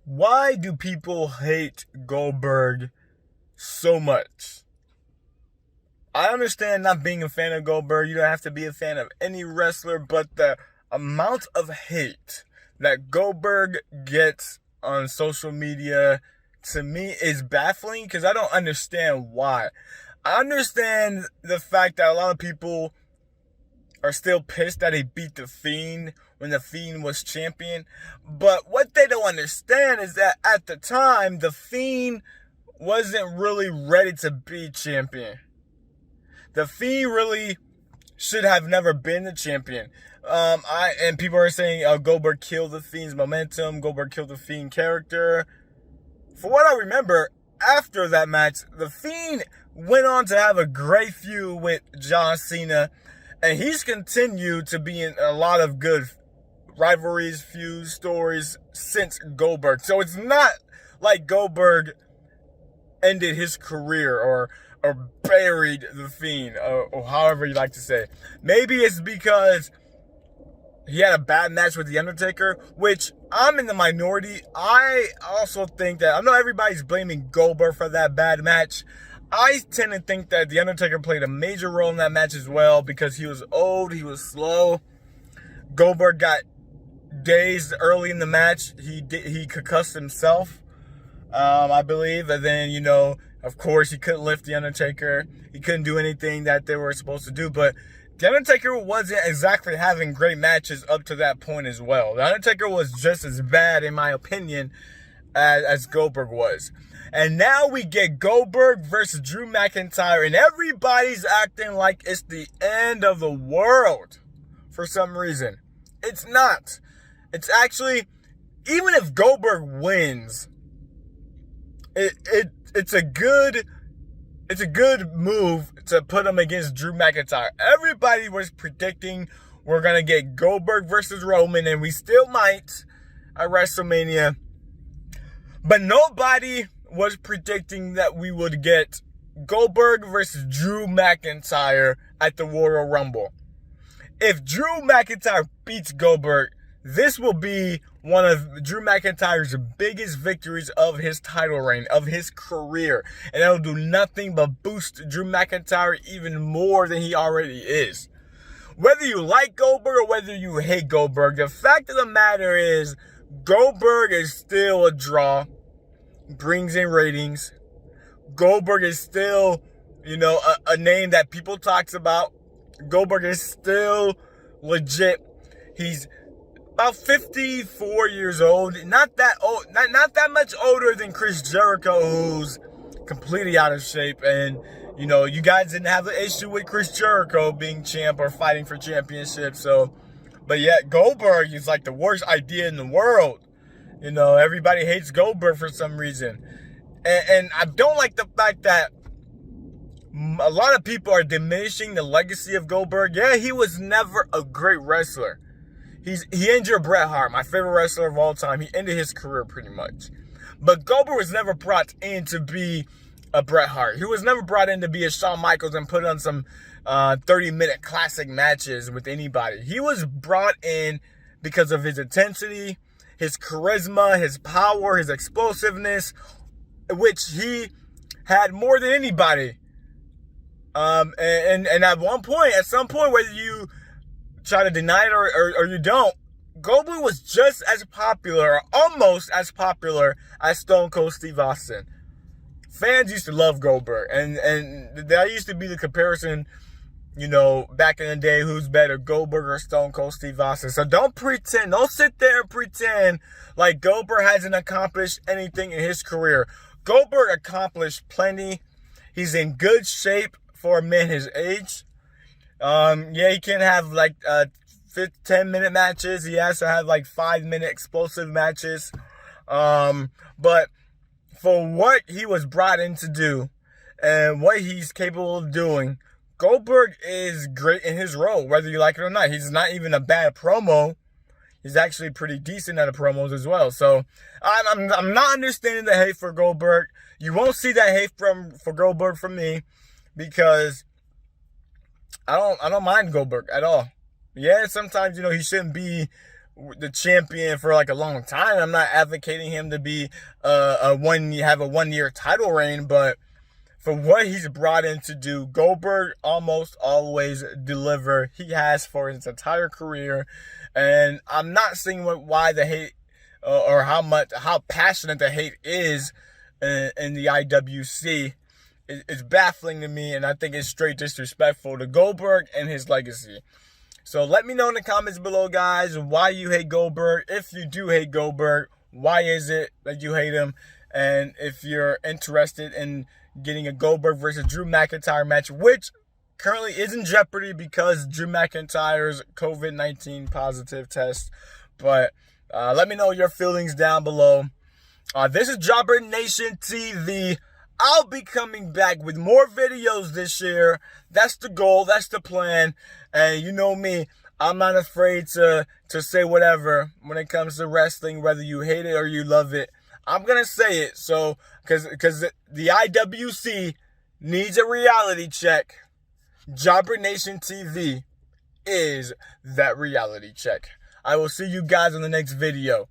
Why do people hate Goldberg so much? I understand not being a fan of Goldberg. You don't have to be a fan of any wrestler, but the amount of hate that Goldberg gets on social media to me is baffling because I don't understand why. I understand the fact that a lot of people are still pissed that he beat The Fiend when The Fiend was champion. But what they don't understand is that at the time, The Fiend wasn't really ready to be champion. The Fiend really should have never been the champion. And people are saying Goldberg killed The Fiend's momentum. Goldberg killed The Fiend character. For what I remember, after that match, The Fiend went on to have a great feud with John Cena. And he's continued to be in a lot of good rivalries, feuds, stories since Goldberg. So it's not like Goldberg ended his career or buried The Fiend, or however you like to say. Maybe it's because he had a bad match with The Undertaker, which I'm in the minority. I also think that, I know everybody's blaming Goldberg for that bad match. I tend to think that The Undertaker played a major role in that match as well because he was old, he was slow. Goldberg got dazed early in the match. He concussed himself, I believe. And then, of course, he couldn't lift The Undertaker. He couldn't do anything that they were supposed to do. But The Undertaker wasn't exactly having great matches up to that point as well. The Undertaker was just as bad, in my opinion, as Goldberg was. And now we get Goldberg versus Drew McIntyre, and everybody's acting like it's the end of the world for some reason. It's not. It's actually, even if Goldberg wins, it's a good move to put him against Drew McIntyre. Everybody was predicting we're going to get Goldberg versus Roman, and we still might at WrestleMania. But nobody was predicting that we would get Goldberg versus Drew McIntyre at the Royal Rumble. If Drew McIntyre beats Goldberg, this will be one of Drew McIntyre's biggest victories of his title reign, of his career. And it'll do nothing but boost Drew McIntyre even more than he already is. Whether you like Goldberg or whether you hate Goldberg, the fact of the matter is Goldberg is still a draw. Brings in ratings. Goldberg is still, a name that people talks about. Goldberg is still legit. He's about 54 years old. Not that old, not that much older than Chris Jericho, who's completely out of shape. And, you guys didn't have an issue with Chris Jericho being champ or fighting for championship. But yet Goldberg is like the worst idea in the world. Everybody hates Goldberg for some reason. And I don't like the fact that a lot of people are diminishing the legacy of Goldberg. Yeah, he was never a great wrestler. He injured Bret Hart, my favorite wrestler of all time. He ended his career pretty much. But Goldberg was never brought in to be a Bret Hart. He was never brought in to be a Shawn Michaels and put on some 30-minute classic matches with anybody. He was brought in because of his intensity, his charisma, his power, his explosiveness, which he had more than anybody. And at some point, whether you try to deny it or you don't, Goldberg was just as popular, or almost as popular as Stone Cold Steve Austin. Fans used to love Goldberg, and that used to be the comparison, back in the day, who's better, Goldberg or Stone Cold Steve Austin. So don't sit there and pretend like Goldberg hasn't accomplished anything in his career. Goldberg accomplished plenty. He's in good shape for a man his age. He can't have 10-minute matches. He has to have 5-minute explosive matches. But for what he was brought in to do and what he's capable of doing, Goldberg is great in his role, whether you like it or not. He's not even a bad promo. He's actually pretty decent at the promos as well. So I'm not understanding the hate for Goldberg. You won't see that hate for Goldberg from me because I don't mind Goldberg at all. Yeah, sometimes he shouldn't be the champion for like a long time. I'm not advocating him to be have a 1-year title reign, but for what he's brought in to do, Goldberg almost always deliver. He has for his entire career, and I'm not seeing why the hate or how passionate the hate is in the IWC. It's baffling to me, and I think it's straight disrespectful to Goldberg and his legacy. So let me know in the comments below, guys, why you hate Goldberg. If you do hate Goldberg, why is it that you hate him? And if you're interested in getting a Goldberg versus Drew McIntyre match, which currently is in jeopardy because Drew McIntyre's COVID-19 positive test. But let me know your feelings down below. This is JobberNation TV. I'll be coming back with more videos this year. That's the goal. That's the plan. And you know me, I'm not afraid to say whatever when it comes to wrestling, whether you hate it or you love it. I'm going to say it. So, because the IWC needs a reality check. JobberNation TV is that reality check. I will see you guys in the next video.